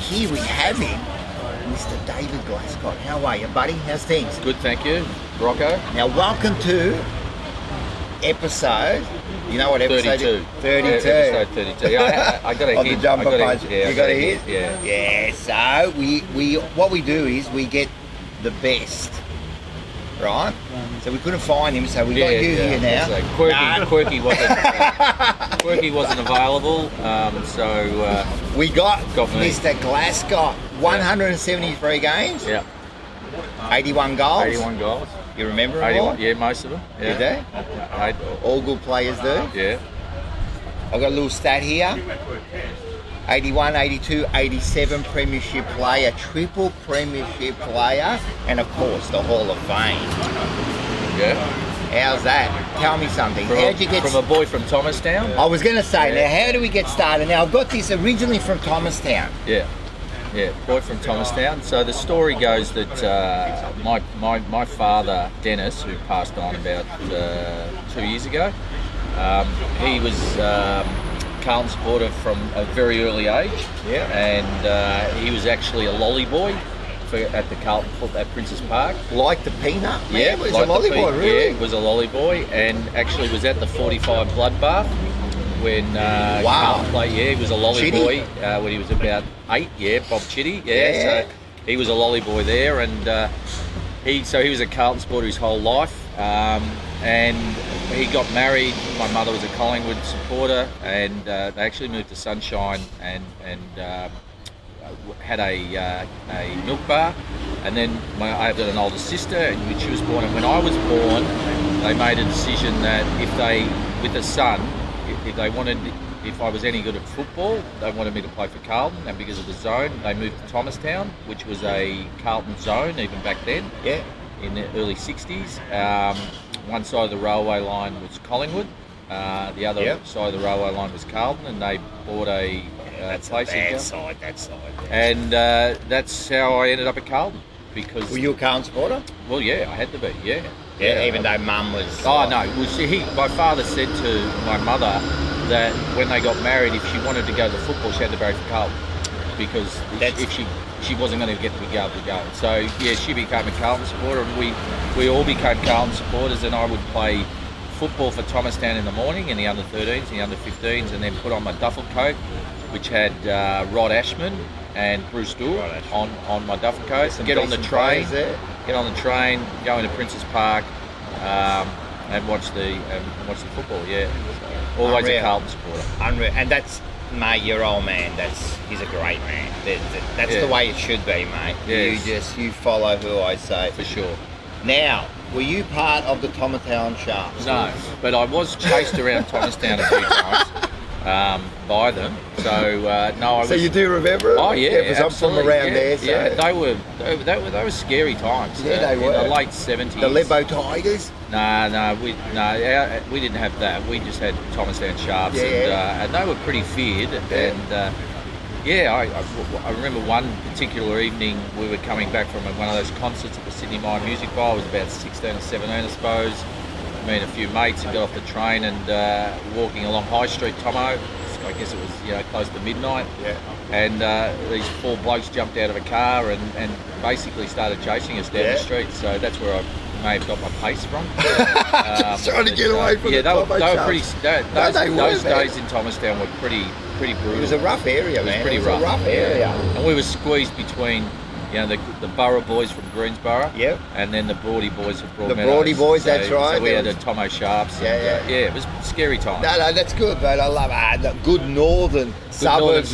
here we have him, Mr. David Glascott. How are you, buddy? How's things? Good, thank you, Rocco. Now, welcome to episode. You know what episode? 32. 32. Episode 32. Yeah, I got a Of hit. the jumper punch. Yeah, You got a hit? Yeah. Yeah. So we what we do is we get the best, right? So we couldn't find him, so we got you here now. So Quirky wasn't available, so We got me. Mr. Glascott. 173 games. Yeah. 81 goals. 81 goals. You remember them 81. all? Yeah, most of them. Yeah. You do? All good players do. Yeah. I've got a little stat here. 81, 82, 87 premiership player, triple premiership player, and of course the Hall of Fame. Yeah. How's that? Tell me something. How'd you get from a boy from Thomastown? I was going to say, now how do we get started? Now I've got this originally from Thomastown. Yeah. Yeah, boy from Thomastown. So the story goes that my father, Dennis, who passed on about 2 years ago, he was Carlton supporter from a very early age. Yeah. And he was actually a lolly boy at the Carlton at Princes Park. Like the peanut? Yeah, it was a lolly boy, really? Yeah, was a lolly boy, and actually was at the 45 bloodbath when Carlton played. Yeah, he was a lolly Chitty? boy when he was about 8. Yeah, Bob Chitty. Yeah, so he was a lolly boy there, and he was a Carlton supporter his whole life. And he got married. My mother was a Collingwood supporter, and they actually moved to Sunshine and had a milk bar. And then I've got an older sister, and she was born. And when I was born, they made a decision that with a son, if I was any good at football, they wanted me to play for Carlton, and because of the zone, they moved to Thomastown, which was a Carlton zone even back then. Yeah. In the early 60s. One side of the railway line was Collingwood, the other side of the railway line was Carlton, and they bought a place in that side. And that's how I ended up at Carlton. Because were you a Carlton supporter? Well, yeah, I had to be. Yeah. Even though Mum was. Oh no! Well, my father said to my mother that when they got married, if she wanted to go to football, she had to marry for Carlton, because if she wasn't going to get to be able to go. So yeah, she became a Carlton supporter, and we all became Carlton supporters. And I would play football for Thomastown in the morning, in the under 13s, in the under 15s, and then put on my duffel coat, which had Rod Ashman and Bruce Dool on my duffel coat. Get on the train, go into Princes Park, and watch the football. Yeah, always Unreal. a Carlton supporter. Unreal. And that's, mate, your old man. He's a great man. That's the way it should be, mate. Yes. You follow who I say. For sure. Now, were you part of the Thomastown Sharks? No, but I was chased around Thomastown a few times by them. So no, I was. So you do remember it? Oh yeah, because I'm from around there. So. Yeah, they were scary times. Yeah, they were. In the late 70s. The Lebo Tigers. No, we didn't have that. We just had Thomastown Sharps, and they were pretty feared. Yeah. And I remember one particular evening we were coming back from one of those concerts at the Sydney Mine Music Bar. I was about 16 or 17, I suppose. Me and a few mates had got off the train and walking along High Street, Tomo. I guess it was close to midnight. Yeah. And these 4 blokes jumped out of a car and basically started chasing us down the street. So that's where I may have got my pace from. Just trying to get away from the Thomas Sharks. they were pretty. Those days in Thomastown were pretty brutal. It was a rough area, man. Pretty it was rough. a rough area. And we were squeezed between, the Borough boys from Greensborough, and then the Broady boys from Broadmeadows. The Broady boys, that's right. So we had the Tomo Sharps. It was scary times. No, that's good, mate. I love it. The good northern suburbs.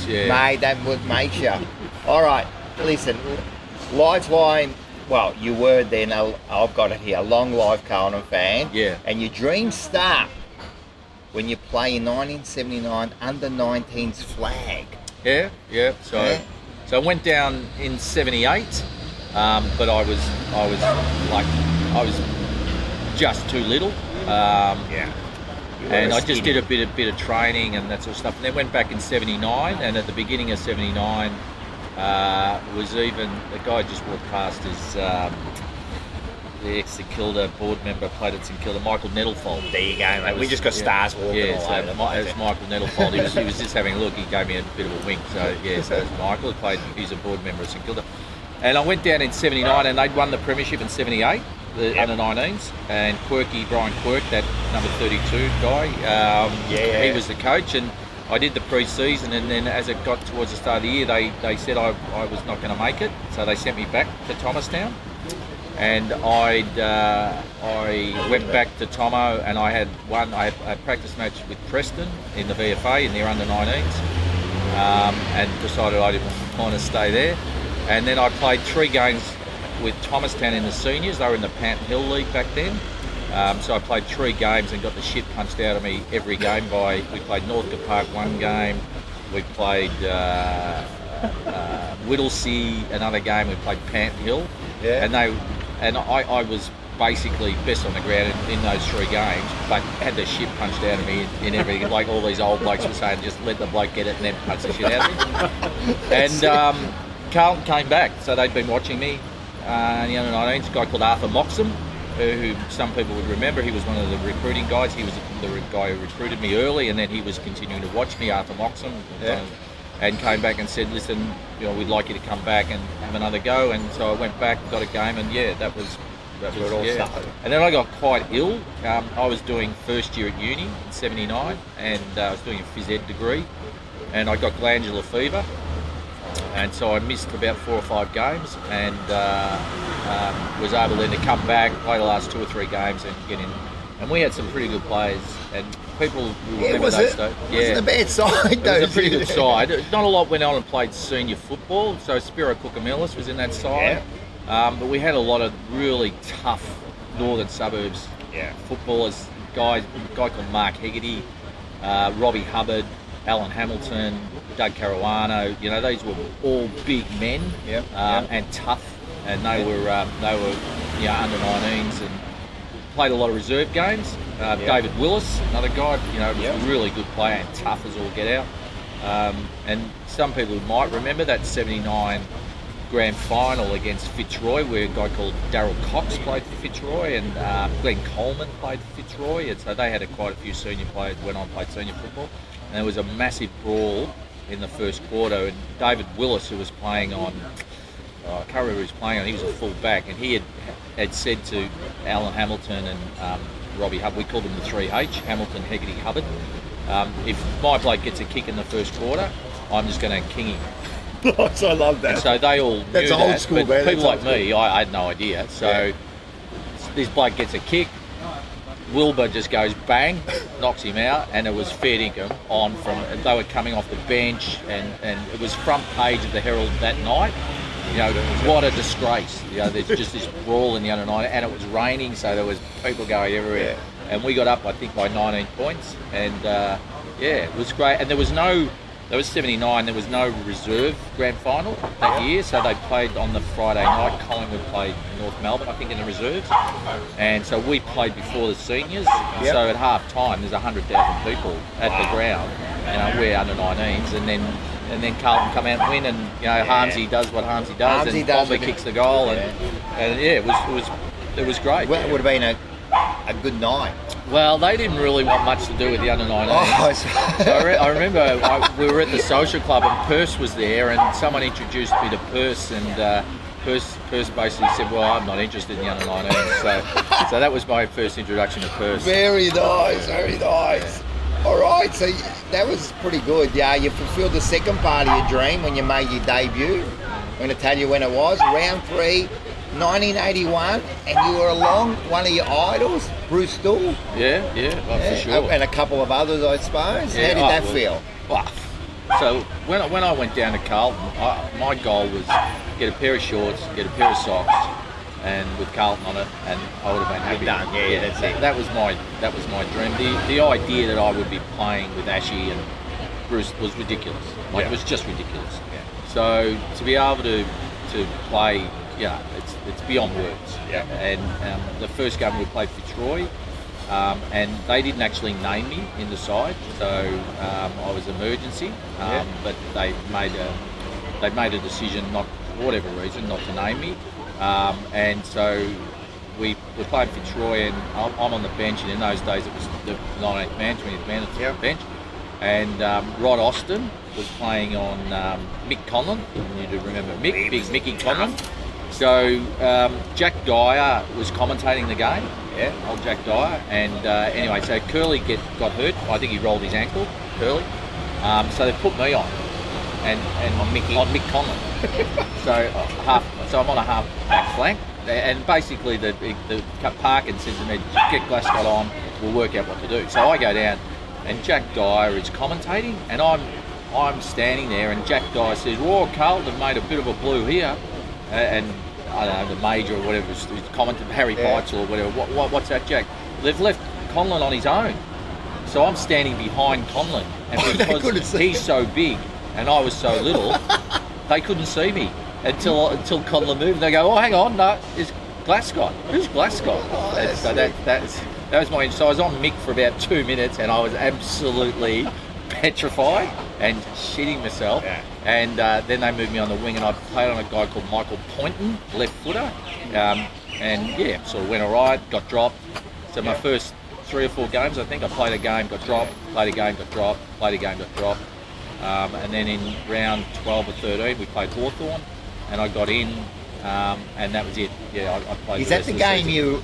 Mate, that would make you. All right, listen, Lifeline. Well, you were then, I've got it here, long life Carlton fan. Yeah. And your dreams start when you play in 1979 under-19s flag. Yeah. So I went down in '78, but I was just too little. And I just did a bit of training and that sort of stuff. And then went back in '79, and at the beginning of '79 was even the guy just walked past his the ex-St Kilda board member played at St Kilda, Michael Nettlefold. There you go, mate. We just got stars walking all over. It was Michael Nettlefold. He was just having a look. He gave me a bit of a wink. So yeah, so it's Michael. He's a board member at St Kilda. And I went down in '79, and they'd won the premiership in '78, the under-19s. And Brian Quirk, that number 32 guy, he was the coach. And I did the pre-season, and then as it got towards the start of the year, they said I was not going to make it, so they sent me back to Thomastown. And I went back to Tomo, and I had a practice match with Preston in the VFA in their under-19s, and decided I didn't want to stay there. And then I played 3 games with Thomastown in the seniors. They were in the Panton Hill League back then. So I played 3 games and got the shit punched out of me every game we played Northcote Park 1 game, we played Whittlesea another game, we played Panton Hill, and I was basically best on the ground in those 3 games, but had the shit punched out of me in every, like all these old blokes were saying, just let the bloke get it and then punch the shit out of me. And Carlton came back, so they'd been watching me in the under-19s, a guy called Arthur Moxham, who some people would remember. He was one of the recruiting guys. He was the guy who recruited me early, and then he was continuing to watch me, Arthur Moxham, and came back and said, listen, we'd like you to come back and have another go. And so I went back, got a game, and that was where it all started. And then I got quite ill. I was doing first year at uni in '79, and I was doing a phys ed degree, and I got glandular fever. And so I missed about 4 or 5 games, and was able then to come back, play the last 2 or 3 games, and get in. And we had some pretty good players, and people will remember those days. Yeah, it wasn't a bad side, though. It was a pretty good side. Not a lot went on and played senior football, so Spiro Kukamelis was in that side. But we had a lot of really tough northern suburbs footballers, a guy called Mark Hegarty, Robbie Hubbard, Alan Hamilton, Doug Caruano. These were all big men and tough, and they were under 19s and played a lot of reserve games. David Willis, another guy, was a really good player and tough as all get out. And some people might remember that '79 grand final against Fitzroy, where a guy called Darryl Cox played for Fitzroy, and Glenn Coleman played for Fitzroy, and so they had quite a few senior players when I played senior football. And there was a massive brawl in the first quarter, and David Willis, who was playing on, I can't remember who he was playing on, he was a full back, and he had said to Alan Hamilton and Robbie Hubbard, we called him the 3H, Hamilton, Hegarty, Hubbard, if my bloke gets a kick in the first quarter, I'm just going to king him. Nice, I love that. And so they all knew That's old that, school, but man. people like me, I had no idea. So this bloke gets a kick, Wilbur just goes bang, knocks him out, and it was fair dinkum on from. They were coming off the bench, and it was front page of the Herald that night. What a disgrace. There's just this brawl in the under-9, and it was raining, so there was people going everywhere. And we got up, I think, by 19 points, and it was great. And there was 79, there was no reserve grand final that year, so they played on the Friday night. Collingwood played North Melbourne, I think, in the reserves. And so we played before the seniors, so at half time there's 100,000 people at the ground, we're under 19s, and then Carlton come out and win, and Harmsy does what Harmsy does, and Bomber kicks the goal, and it was great. Well, it would have been a good night. Well, they didn't really want much to do with the under-19s. So I remember we were at the social club, and Perce was there, and someone introduced me to Perce, and Perce basically said, well, I'm not interested in the under-19s. So that was my first introduction to Perce. Very nice, very nice. All right, so that was pretty good. Yeah, you fulfilled the second part of your dream when you made your debut. I'm going to tell you when it was. Round 3, 1981, and you were along one of your idols, Bruce Stool. Yeah, for sure. And a couple of others, I suppose. How did that feel? Well, so when I went down to Carlton, my goal was get a pair of shorts, get a pair of socks, and with Carlton on it, and I would have been happy. Done. Yeah, that's it. That was my dream. The idea that I would be playing with Ashy and Bruce was ridiculous. It was just ridiculous. Yeah. So to be able to play, it's beyond words. Yeah. And the first game we played Fitzroy, and they didn't actually name me in the side, so I was emergency. But they made a decision, not for whatever reason, not to name me. And so we were playing Fitzroy, and I'm on the bench, and in those days it was the 19th man, 20th man at the bench. And Rod Austin was playing on Mick Conlon. You do remember Mick, big Mickey Conlon. So Jack Dyer was commentating the game. Yeah, old Jack Dyer. And anyway, so Curly got hurt. I think he rolled his ankle, Curly. So they put me on, and on Mick Conlon. So I'm on a half back flank, and basically the Parkin says to me, "Get Glascott on. We'll work out what to do." So I go down. And Jack Dyer is commentating, and I'm standing there, and Jack Dyer says, "Whoa, Carlton made a bit of a blue here," and I don't know, the major or whatever was commented, Harry Peitzel or whatever. What's that, Jack? They've left Conlon on his own, so I'm standing behind Conlon, and because he's so big and I was so little, they couldn't see me until Conlon moved. They go, "Oh, hang on, no, it's Glascott. Who's Glascott?" That was my. So I was on Mick for about 2 minutes, and I was absolutely petrified and shitting myself. Yeah. And then they moved me on the wing, and I played on a guy called Michael Poynton, left footer. And yeah, sort of went all right, got dropped. So my first 3 or 4 games, I think I played a game, got dropped, played a game, got dropped, played a game, got dropped. And then in round 12 or 13, we played Hawthorn, and I got in, and that was it. Yeah, I played. Is that the game you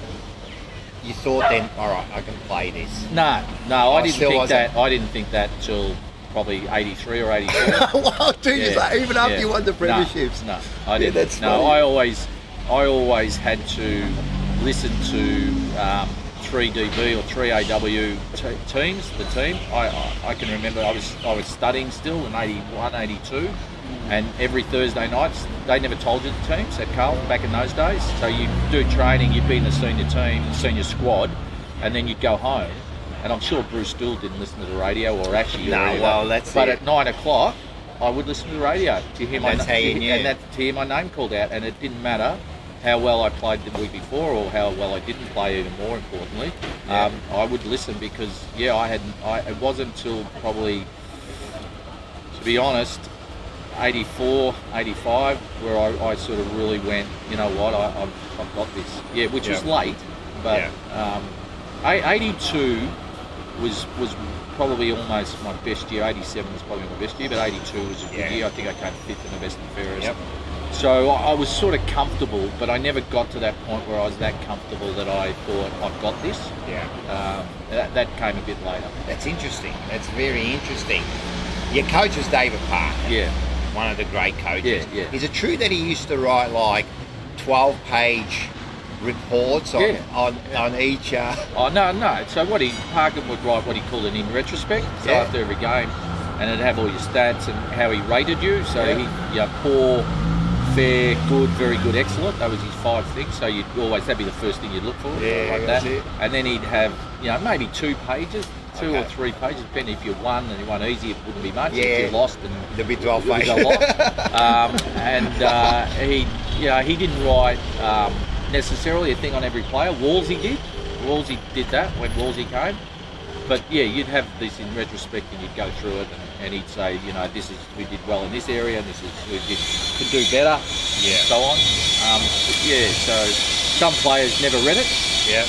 thought then, all right, I can play this? No, I didn't think that. I didn't think that till probably 83 or 84. Wow, dude, even after you won the premierships. No, I didn't. That's funny. I always had to listen to 3DB or 3AW teams. The team. I can remember I was studying still in 81, 82. And every Thursday nights, they never told you the teams at Carlton back in those days. So you do training, you'd be in the senior team, senior squad, and then you'd go home. And I'm sure Bruce Still didn't listen to the radio or actually. But at 9 o'clock, I would listen to the radio to hear to hear my name called out, and it didn't matter how well I played the week before or how well I didn't play. Even more importantly, I would listen because it wasn't until probably, to be honest, 84, 85, where I sort of really went, you know what, I've got this. Yeah, which was late, but 82 was probably almost my best year. 87 was probably my best year, but 82 was a good year. I think I came 5th in the best and fairest. Yep. So I was sort of comfortable, but I never got to that point where I was that comfortable that I thought, I've got this. Yeah. That came a bit later. That's interesting. That's very interesting. Your coach was David Parker. Yeah. One of the great coaches. Yeah. Is it true that he used to write like 12-page reports on each? Oh no. So Parker would write what he called an in retrospect. So after every game, and it'd have all your stats and how he rated you. So poor, fair, good, very good, excellent. That was his 5 things. So that'd be the first thing you'd look for. Yeah, like that. It. And then he'd have maybe 2 pages. 2 or 3 pages, depending if you won and you won easy, it wouldn't be much. Yeah. If you lost, and there'd be 12 pages. He didn't write necessarily a thing on every player. Wolsey did. Wolsey did that when Wolsey came. But you'd have this in retrospect, and you'd go through it, and he'd say, we did well in this area, and could do better, and so on. So some players never read it,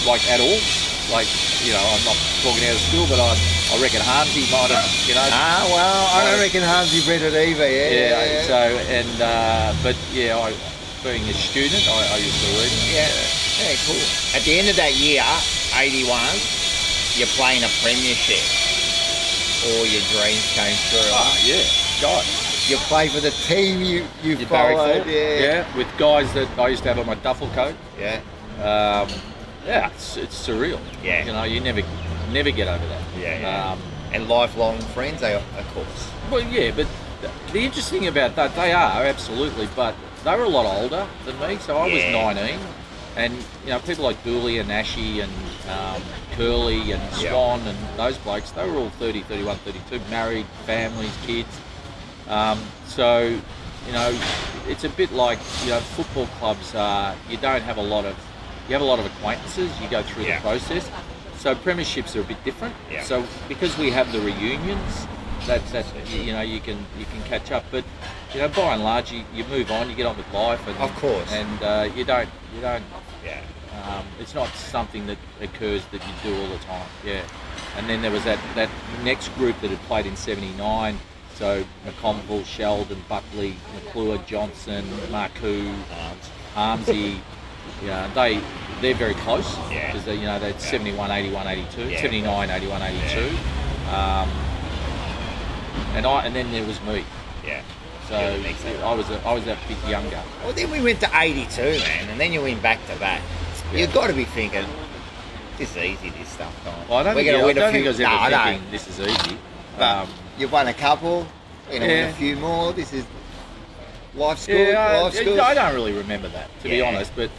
like at all. Like, I'm not talking out of school, but I reckon Harmsy might have, I don't reckon Harmsy read it either, So, being a student, I used to read it. Yeah, cool. At the end of that year, 81, you're playing a premiership. All your dreams came true. God. You play for the team you followed. With guys that I used to have on my duffel coat. It's surreal. Yeah. You never get over that. Yeah. And lifelong friends, of course. Well, but the interesting about that, they are, absolutely, but they were a lot older than me, so I was 19. And, people like Dooley and Ashy and Curly and Swan and those blokes, they were all 30, 31, 32, married, families, kids. So, it's a bit like, football clubs, you have a lot of acquaintances, you go through the process. So premierships are a bit different. Yeah. So because we have the reunions, that's you can catch up. But by and large, you move on, you get on with life, and of course, and you don't It's not something that occurs that you do all the time. Yeah. And then there was that next group that had played in '79. So McConville, Sheldon, Buckley, McClure, Johnson, Marcoux, Armsy. Yeah, they're very close because they're 71, 81, 82, 79, 81, 82. And then there was me. Yeah. So I was that bit younger. Well, then we went to 82, man, and then you went back to back. Yeah. You've got to be thinking, this is easy, this stuff. Well, I don't think I was ever thinking this is easy. But you've won a couple, win a few more. This is life's good. Life's good. I don't really remember that, to be honest, but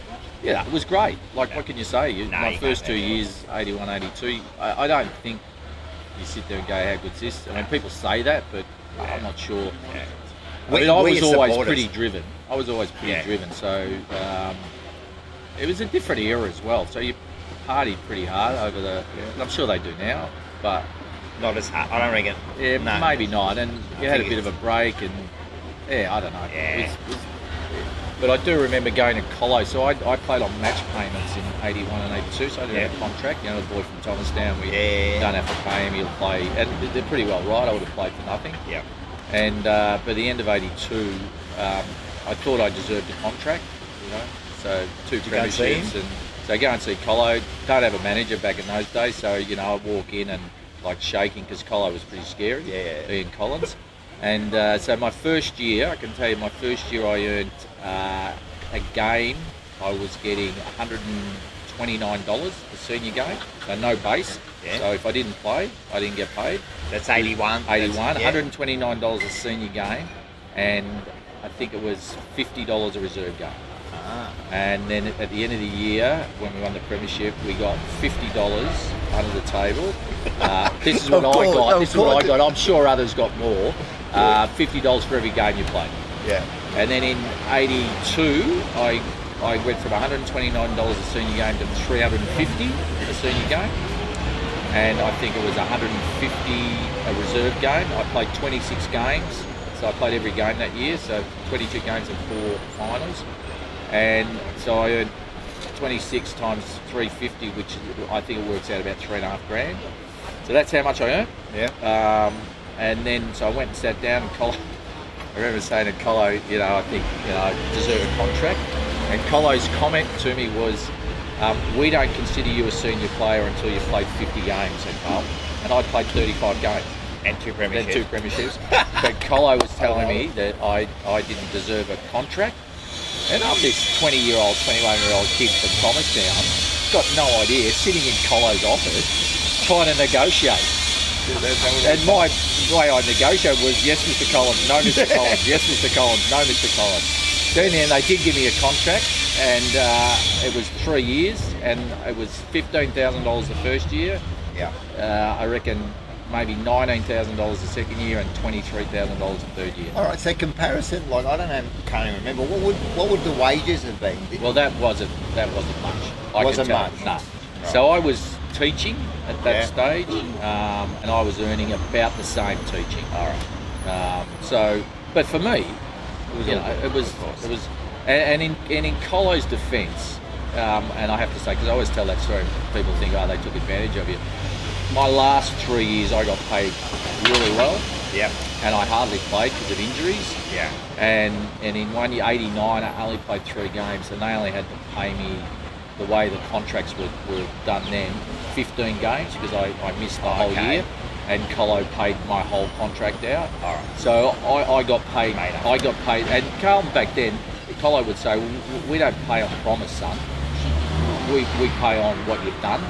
yeah, it was great. Like, what can you say? My first 2 years, 81, 82, I don't think you sit there and go, how good's this? I mean, people say that, but I'm not sure. Yeah. I mean, I was always pretty driven. So it was a different era as well. So you partied pretty hard over I'm sure they do now, but not as hard. I don't reckon. Yeah, no. Maybe not. And you had a bit of a break, and I don't know. Yeah. But I do remember going to Colo. So I played on match payments in 81 and 82, so I didn't have a contract. The boy from Thomastown, we don't have to pay him, he'll play. And they're pretty well right, I would have played for nothing. Yeah. And by the end of 82, I thought I deserved a contract, so 2 premierships. And so go and see Colo. Don't have a manager back in those days, so, I'd walk in and like shaking because Colo was pretty scary, Ian Collins. And so my first year, I can tell you, I earned a game. I was getting $129 a senior game, so no base. Yeah. So if I didn't play, I didn't get paid. That's 81. $129 a senior game, and I think it was $50 a reserve game. And then at the end of the year, when we won the premiership, we got $50 under the table. This is what I got. I'm sure others got more. $50 for every game you played. Yeah. And then in 82, I went from $129 a senior game to $350 a senior game. And I think it was $150 a reserve game. I played 26 games, so I played every game that year, so 22 games and 4 finals. And so I earned 26 times 350, which I think it works out about $3,500. So that's how much I earned. Yeah. And then so I went and sat down and Colo. I remember saying to Colo, I think I deserve a contract. And Colo's comment to me was, we don't consider you a senior player until you've played 50 games at Carlton. And I played 35 games. And 2 premierships. But Colo was telling me that I didn't deserve a contract. And I'm this 20-year-old, 21-year-old kid from Thomastown, got no idea, sitting in Colo's office, trying to negotiate. And my way I negotiated was, yes, Mr. Collins, no, Mr. Collins, yes, Mr. Collins, no, Mr. Collins. So in the end, they did give me a contract, and it was 3 years, and it was $15,000 the first year. Yeah. I reckon maybe $19,000 the second year and $23,000 the third year. All right, so comparison, like can't even remember. What would the wages have been? Well, that wasn't much. Wasn't much? No. Right. So I was teaching at that stage, and I was earning about the same teaching. All right. But for me, it was, and in Colo's defence, and I have to say, because I always tell that story, people think, they took advantage of you. My last 3 years, I got paid really well. Yeah. And I hardly played because of injuries. Yeah. And in 1 year, 89, I only played 3 games, and they only had to pay me the way the contracts were done then, 15 games, because I missed the whole year, and Colo paid my whole contract out. All right. So I got paid. And Carlton back then, Colo would say, we don't pay on promise, son. We pay on what you've done,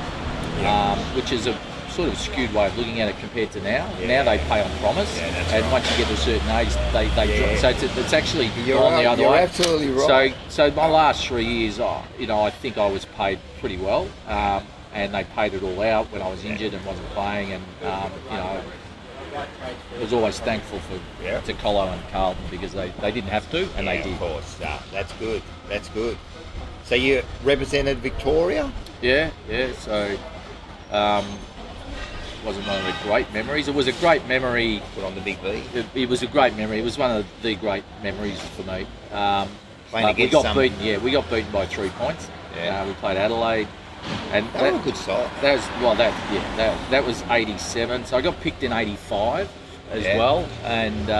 which is a sort of skewed way of looking at it compared to now. Now they pay on promise, and once you get to a certain age, they drop. So it's actually gone the other way. You're absolutely right. So my last 3 years, I think I was paid pretty well, and they paid it all out when I was injured and wasn't playing, and I was always thankful to Colo and Carlton because they didn't have to, and they did. Of course, that's good. That's good. So you represented Victoria? Yeah. So. Wasn't one of the great memories. It was a great memory. Put on the big V. It was a great memory. It was one of the great memories for me. We got beaten. We got beaten by 3 points. Yeah. We played Adelaide, and that was a good side. That was '87. So I got picked in '85 as well. And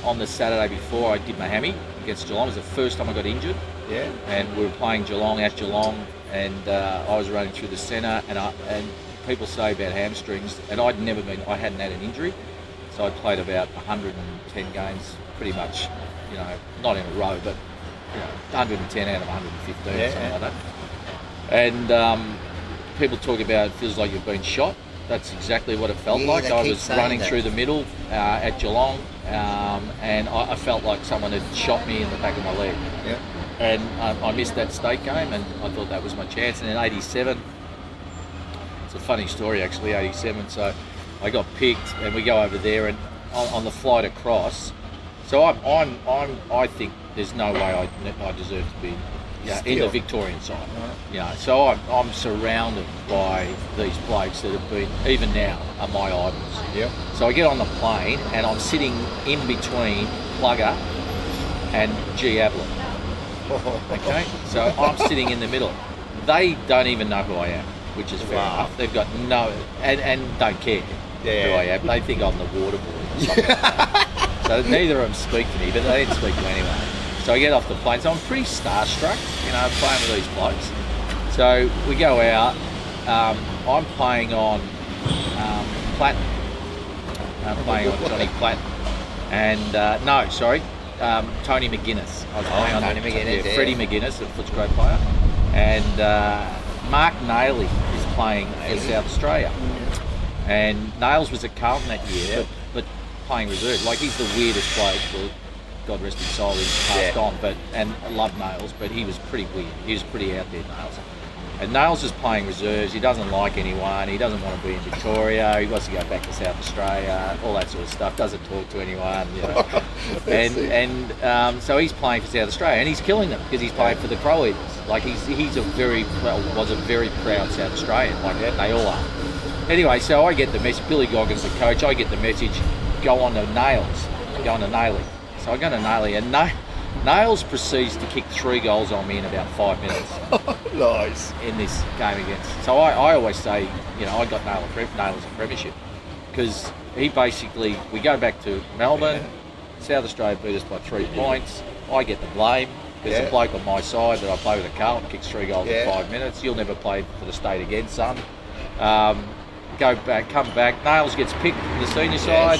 on the Saturday before, I did my hammy against Geelong. It was the first time I got injured. Yeah. And we were playing Geelong, and I was running through the centre, and people say about hamstrings, and I hadn't had an injury, so I played about 110 games, pretty much, not in a row, but 110 out of 115 or something like that. And people talk about it feels like you've been shot. That's exactly what it felt like. I was running through the middle at Geelong, and I felt like someone had shot me in the back of my leg. Yeah. And I missed that state game, and I thought that was my chance. And in '87, it's a funny story actually. '87, so I got picked, and we go over there, and on the flight across. So I think there's no way I deserve to be in the Victorian side. Right. So I'm surrounded by these blokes that have been, even now, are my idols. Yeah. So I get on the plane, and I'm sitting in between Plugger and G. Ablett. Okay, so I'm sitting in the middle. They don't even know who I am, which is fair enough. They've got and don't care who I am. They think I'm the water boy or something like that. So neither of them speak to me, but they didn't speak to me anyway. So I get off the plane. So I'm pretty starstruck, playing with these blokes. So we go out. I'm playing on Platt. I'm playing on Johnny Platt. And Tony McGuinness. I was playing on Tony McGuinness. Freddie McGuinness, a Footscray player. And Mark Nailey is playing for South Australia. And Nails was at Carlton that year, but playing reserve. Like, he's the weirdest bloke. Well, God rest his soul, he's passed on. And I love Nails, but he was pretty weird. He was pretty out there, Nails. And Nails is playing reserves. He doesn't like anyone. He doesn't want to be in Victoria. He wants to go back to South Australia. All that sort of stuff. Doesn't talk to anyone. So he's playing for South Australia, and he's killing them because he's playing for the Crow Eaters. Like was a very proud South Australian. Like they all are. Anyway, so I get the message. Billy Goggins, the coach. I get the message. Go on to Nails. Go on to Nailey. So I go to Nailey, and Nails proceeds to kick 3 goals on me in about 5 minutes. Nice. In this game against. So I always say, I got Nails a premiership because he basically, we go back to Melbourne, South Australia beat us by 3 points. I get the blame. There's a bloke on my side that I play with at Carlton, kicks 3 goals in 5 minutes. You'll never play for the state again, son. Go back, come back. Nails gets picked for the senior side.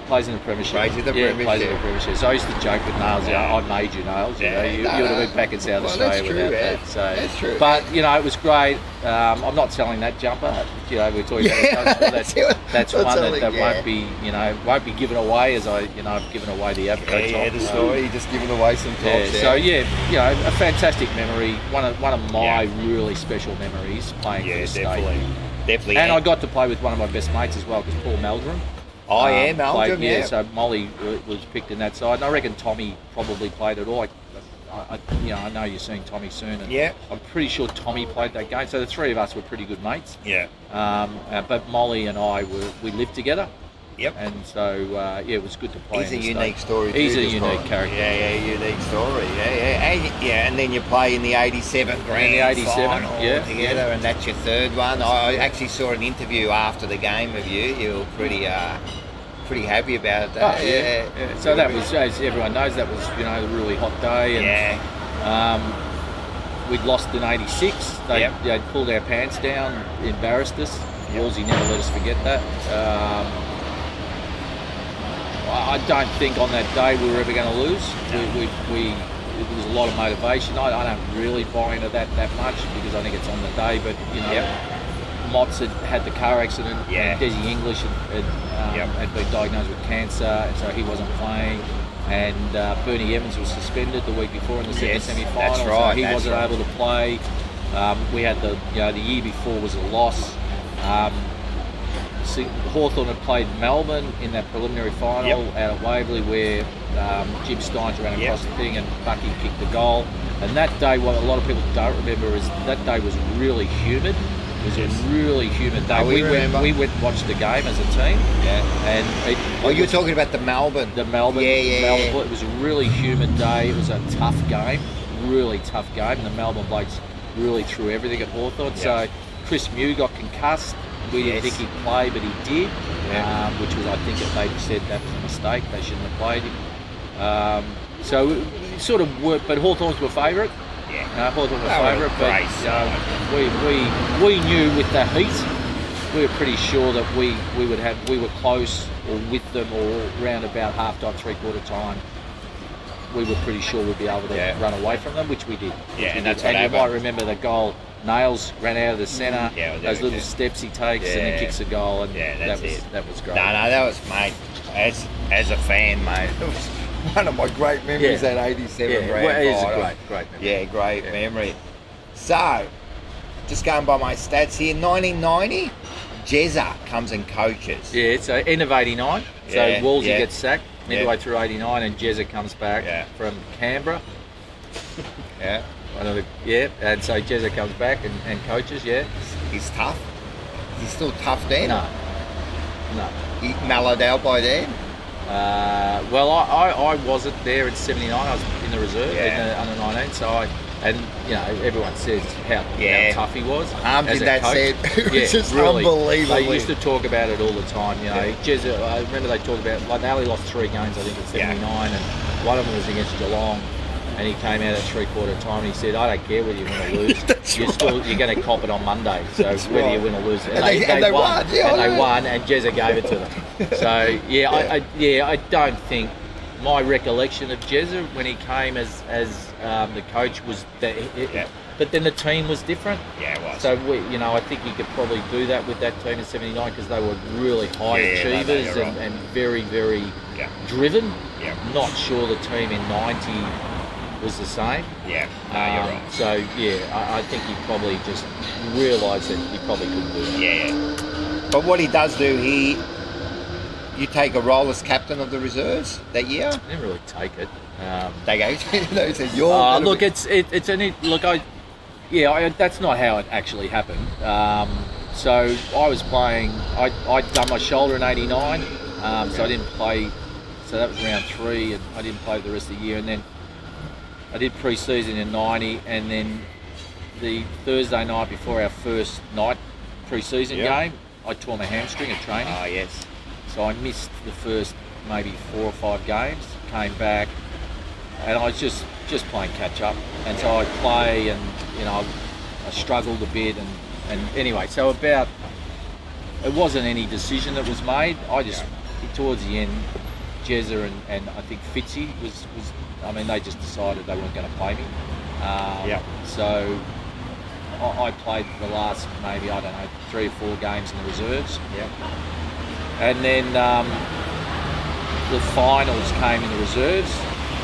Plays in the premiership. Plays in the premiership. So I used to joke with Nails, I made you, Nails. You would have been back in South Australia without that. So, that's true. But it was great. I'm not selling that jumper. We're talking about that's one that won't be given away as I've given away the Avco top. The story, just giving away some tops. So a fantastic memory. One of my really special memories playing for the state. Definitely. And I got to play with one of my best mates as well, because Paul Meldrum. Meldrum, so Molly was picked in that side, and I reckon Tommy probably played it all. I know you're seeing Tommy soon, and I'm pretty sure Tommy played that game. So the 3 of us were pretty good mates. Yeah. But Molly and I we lived together. Yep. And so it was good to play. He's a unique story. He's a unique character. Unique story. And then you play in the '87 grand final together, and that's your 3rd one. I actually saw an interview after the game of you. You were pretty happy about that. So that was, as everyone knows, that was a really hot day, and we'd lost in '86. They'd pulled our pants down, embarrassed us. Wolsey never let us forget that. I don't think on that day we were ever going to lose. There was a lot of motivation. I don't really buy into that much because I think it's on the day. But Motts had the car accident. And Desi English had been diagnosed with cancer, and so he wasn't playing. And Bernie Evans was suspended the week before in the second semi-final. That's right. So he wasn't able to play. We had the year before was a loss. Hawthorn had played Melbourne in that preliminary final out at Waverley, where Jim Steins ran across the thing and Bucky kicked the goal. And that day, what a lot of people don't remember is that day was really humid. It was a really humid day. We went and watched the game as a team. And you're talking about the Melbourne. The Melbourne. Melbourne. It was a really humid day. It was a tough game. really tough game, and the Melbourne blokes really threw everything at Hawthorn. So Chris Mew got concussed. We didn't think he'd play, but he did, which was, I think, they said that was a mistake. They shouldn't have played him. So it sort of worked, but Hawthorns were favourite. Hawthorn were favourite, but we knew with the heat, we were pretty sure that we were close or with them or round about half time, 3/4 time. We were pretty sure we'd be able to run away from them, which we did. And that's what happened. You might remember the goal. Nails ran out of the centre. Those little steps he takes and then kicks a goal, and that was great. No, that was, mate. As a fan, mate, it was one of my great memories. That '87 grand final. It is a great memory. Yeah, great memory. So, just going by my stats here, 1990, Jezza comes and coaches. Yeah, it's end of '89. So Wolsey gets sacked midway through '89, and Jezza comes back from Canberra. And so Jezza comes back and coaches. He's tough. He's still tough then. No. He mellowed out by then. Well, I wasn't there in '79. I was in the reserve in the under 19. So everyone says how tough he was. Did that coach. said it was just really unbelievable. They used to talk about it all the time. Jezza. I remember they talked about they only lost 3 games. I think in '79, and one of them was against Geelong. And he came out at 3/4 time and he said, "I don't care whether you win or lose. You're going to cop it on Monday. So whether you win or lose." And they won. They won, and Jezza gave it to them. So I don't think my recollection of Jezza when he came as the coach was that. But then the team was different. Yeah, it was. So I think you could probably do that with that team in '79 because they were really high achievers and very, very driven. Not sure the team in '90 was the same. You're right. So I think he probably just realised that he probably couldn't do that. But what he does do, you take a role as captain of the reserves that year. I didn't really take it. They go, said you're. Look, that's not how it actually happened. So I was playing. I'd done my shoulder in '89, so I didn't play. So that was round 3, and I didn't play the rest of the year, and then I did pre-season in '90, and then the Thursday night before our first night pre-season game, I tore my hamstring at training. Oh, yes. So I missed the first maybe 4 or 5 games, came back, and I was just playing catch up. And so I'd play, and I struggled a bit, and anyway, so it wasn't any decision that was made. I just towards the end, Jezza and I think Fitzy was. They just decided they weren't going to play me. So I played the last maybe 3 or 4 games in the reserves. And then the finals came in the reserves,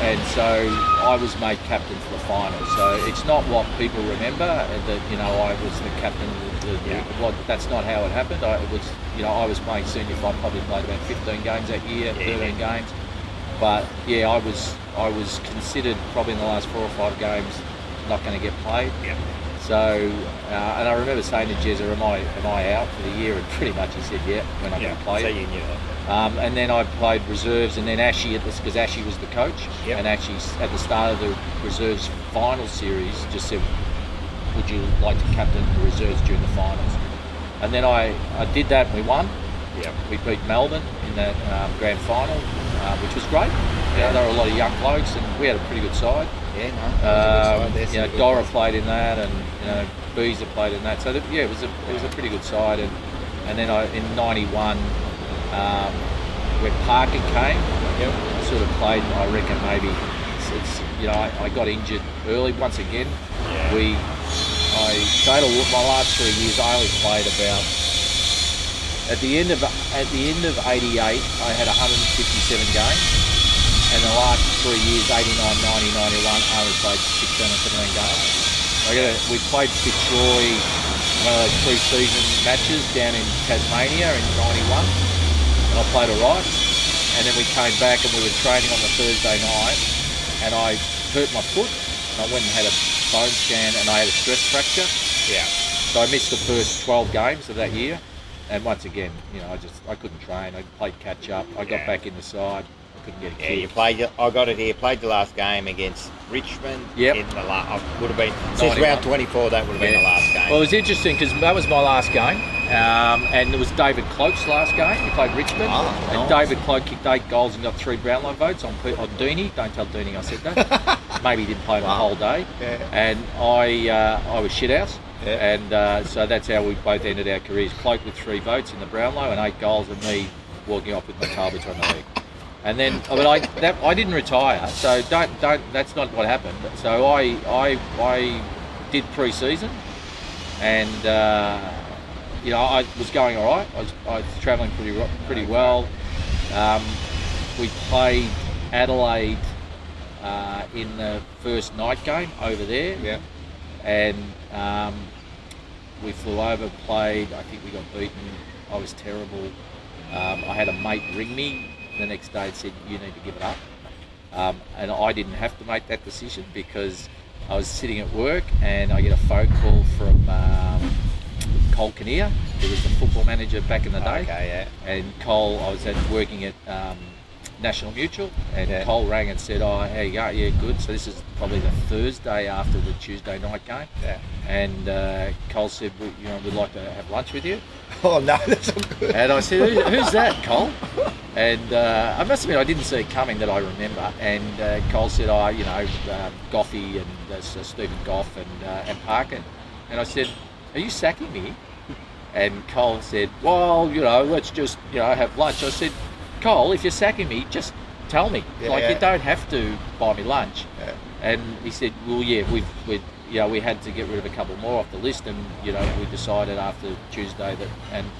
and so I was made captain for the finals. So it's not what people remember that I was the captain of that's not how it happened. I was playing senior. I probably played about 15 games that year, 13 games. But I was considered probably in the last 4 or 5 games not going to get played. So and I remember saying to Jezza, am I out for the year? And pretty much he said, we're not going to play. So you knew that. And then I played reserves, and then Ashy because Ashy was the coach, and Ashy at the start of the reserves final series just said, would you like to captain the reserves during the finals? And then I did that, and we won. We beat Melbourne in that grand final, which was great. There were a lot of young blokes, and we had a pretty good side. Dora played in that, and Beezer played in that. So it was a pretty good side. And then in '91, when Parker came, I sort of played. I reckon maybe I got injured early once again. I stayed my last 3 years. I only played about. At the end of '88, I had 157 games, and the last 3 years, '89, '90, '91, I only played 16 or 17 games. We played Fitzroy, one of those pre-season matches down in Tasmania in '91, and I played alright. And then we came back and we were training on the Thursday night, and I hurt my foot, and I went and had a bone scan, and I had a stress fracture. So I missed the first 12 games of that year. And once again, I couldn't train. I played catch up. I got back in the side. I couldn't get a Yeah, kick. you played. I got it here. Played the last game against Richmond. Yep. In the would have been since 91. round 24. That would have been the last game. Well, it was interesting because that was my last game, and it was David Cloke's last game. He played Richmond, and nice. David Cloke kicked 8 goals and got 3 Brownlow votes on Dooney. Don't tell Dooney I said that. Maybe he didn't play the whole day. Yeah. And I was shithouse. Yeah. And so that's how we both ended our careers. Cloke with 3 votes in the Brownlow and 8 goals, and me walking off with my tail between my leg. And then, but I didn't retire, so don't. That's not what happened. So I did pre-season, and I was going all right. I was travelling pretty well. We played Adelaide in the first night game over there. Yeah. And we flew over, played. I think we got beaten. I was terrible. I had a mate ring me the next day and said, you need to give it up. And I didn't have to make that decision because I was sitting at work and I get a phone call from Cole Kinnear, who was the football manager back in the day. Okay, yeah. And Cole, I was working at National Mutual, and Cole rang and said, "Oh, how you go? Yeah, good." So this is probably the Thursday after the Tuesday night game. Yeah. And Cole said, we'd like to have lunch with you. Oh no, that's not good. And I said, who's that, Cole? And I must admit, I didn't see it coming that I remember. And Cole said, Goffey and Stephen Goff and Parkin. And I said, are you sacking me? And Cole said, well, let's just, have lunch. I said, Cole, if you're sacking me, just tell me. You don't have to buy me lunch. Yeah. And he said, well, yeah, we had to get rid of a couple more off the list, and we decided after Tuesday that,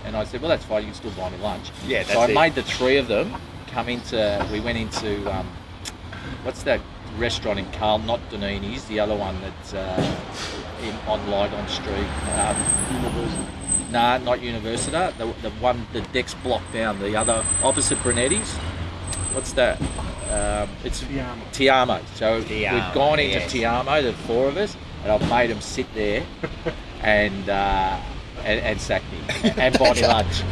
and I said, well, that's fine, you can still buy me lunch. Yeah, that's so I it. made the 3 of them we went into what's that restaurant in Carlton, not Donini's, the other one that's on Lygon Street. University. Nah, not Universita. The one, the deck's blocked down. The other opposite Brunetti's. What's that? It's Tiamo. So we've gone into Tiamo, the 4 of us, and I've made them sit there and sack me and buy me lunch.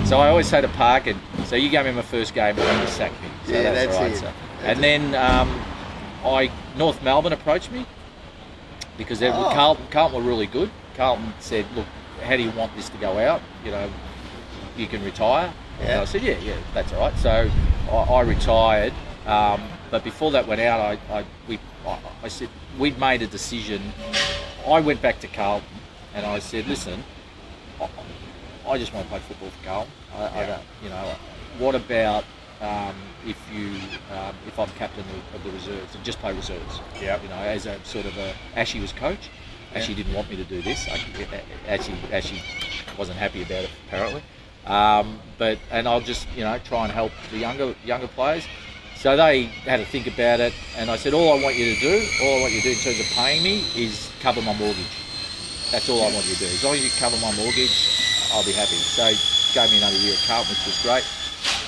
So I always say to Park, and so you gave me my first game and you sacked me. So Yeah, that's all right. it. So. And then North Melbourne approached me because Carlton were really good. Carlton said, look, how do you want this to go out? You can retire. Yeah. And I said, yeah, that's all right. So I retired, but before that went out, I said we'd made a decision. I went back to Carlton and I said, listen, I just want to play football for Carlton. I don't, what about if I'm captain of the reserves and just play reserves? Yeah. As a sort of Ashy was coach. Ashley didn't want me to do this. Ashley wasn't happy about it apparently. And I'll just try and help the younger players. So they had to think about it, and I said, all I want you to do in terms of paying me is cover my mortgage. That's all I want you to do. As long as you cover my mortgage, I'll be happy. So gave me another year at Carlton, which was great.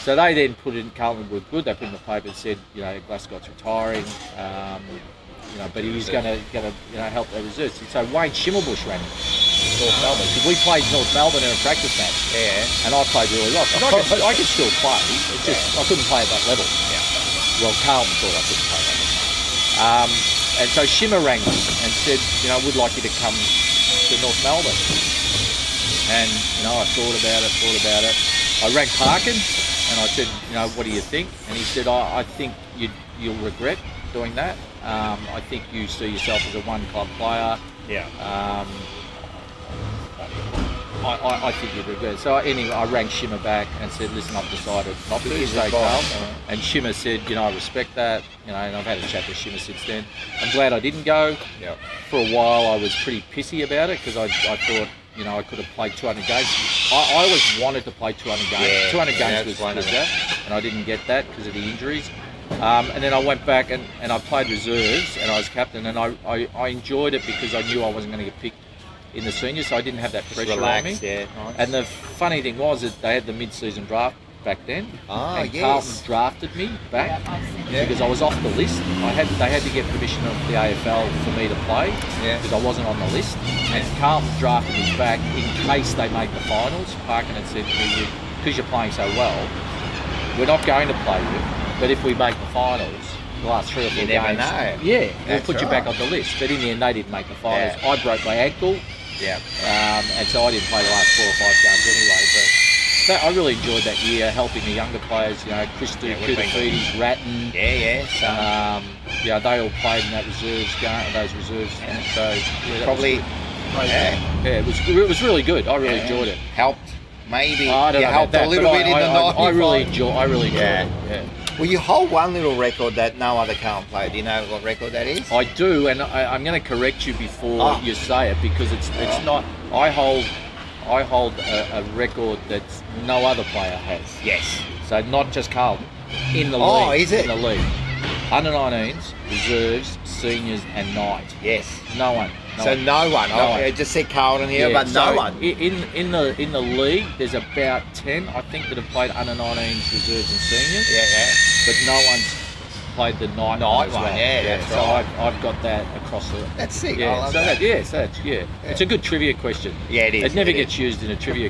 So they then put in, Carlton were good. They put in the paper and said, Glascott's retiring. But he was going to help the reserves. So Wayne Schimmelbusch ran North Melbourne, because we played North Melbourne in a practice match. Yeah. And I played really well. And I could still play. It's just I couldn't play at that level. Yeah. Well, Carlton thought I couldn't play at that level. And so Shimmer rang me and said, we'd like you to come to North Melbourne. And I thought about it. I rang Parkin and I said, what do you think? And he said, I think you'll regret doing that. I think you see yourself as a one-club player. Yeah. I think you'd regret it. So anyway, I rang Shimmer back and said, listen, I've decided not to stay Carl. And Shimmer said, I respect that. And I've had a chat with Shimmer since then. I'm glad I didn't go. Yeah. For a while, I was pretty pissy about it because I thought, I could have played 200 games. I always wanted to play 200 games. Yeah, 200 games was that, and I didn't get that because of the injuries. And then I went back and I played reserves and I was captain, and I enjoyed it because I knew I wasn't going to get picked in the seniors, so I didn't have that pressure on me. Yeah, nice. And the funny thing was that they had the mid-season draft back then, and yes. Carlton drafted me back because I was off the list. They had to get permission of the AFL for me to play because I wasn't on the list, and Carlton drafted me back in case they made the finals. Parkin had said to me, because you're playing so well, we're not going to play you, but if we make the finals, the last 3 or 4 You games, never know. yeah, we'll That's put you right. back on the list. But in the end, they didn't make the finals. Yeah. I broke my ankle, Yeah. and so I didn't play the last 4 or 5 games anyway. But I really enjoyed that year, helping the younger players. You know, Christy, Yeah, we've been Kutafides, Ratton. Yeah. So, Yeah, they all played in that reserves game, those reserves. Yeah. So yeah, probably. it was really good. I really enjoyed it. Helped. Maybe I don't you know helped about a little bit in the night. I really enjoyed Yeah. it. Yeah. Well, you hold one little record that no other can't play. Do you know what record that is? I do, and I'm going to correct you before you say it because it's not. I hold a record that no other player has. Yes. So not just Carlton in the league. Oh, is it? In the league? Under 19s, reserves, seniors, and night. Yes. No one. So no one. I just said Carlton here, but so no one. In the league, there's about 10 I think that have played under 19s, reserves, and seniors. Yeah. But no one's played the night one as well. Yeah, that's so right. I've got that across the. That's sick. I Yeah, love so that. it's a good trivia question. Yeah, it is. It never It gets used in a trivia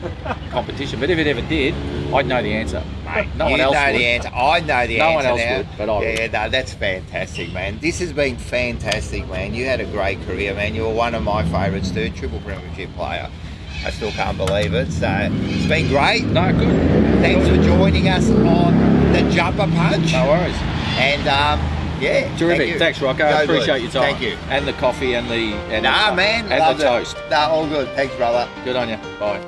competition, but if it ever did, I'd know the answer. Mate, No one you else know would. the answer. I know the No answer one else now. would, but I would. Yeah, no, that's fantastic, man. This has been fantastic, man. You had a great career, man. You were one of my favourites too, triple premiership player. I still can't believe it. So it's been great. No, good. Thanks for joining us on the Jumper Punch. No worries. And yeah, Terrific. thank you. Thanks, Rocco. Go I appreciate Blues. your time. Thank you. And the coffee and the Man, and love the it. toast. Nah, all good. Thanks, brother. Good on you. Bye.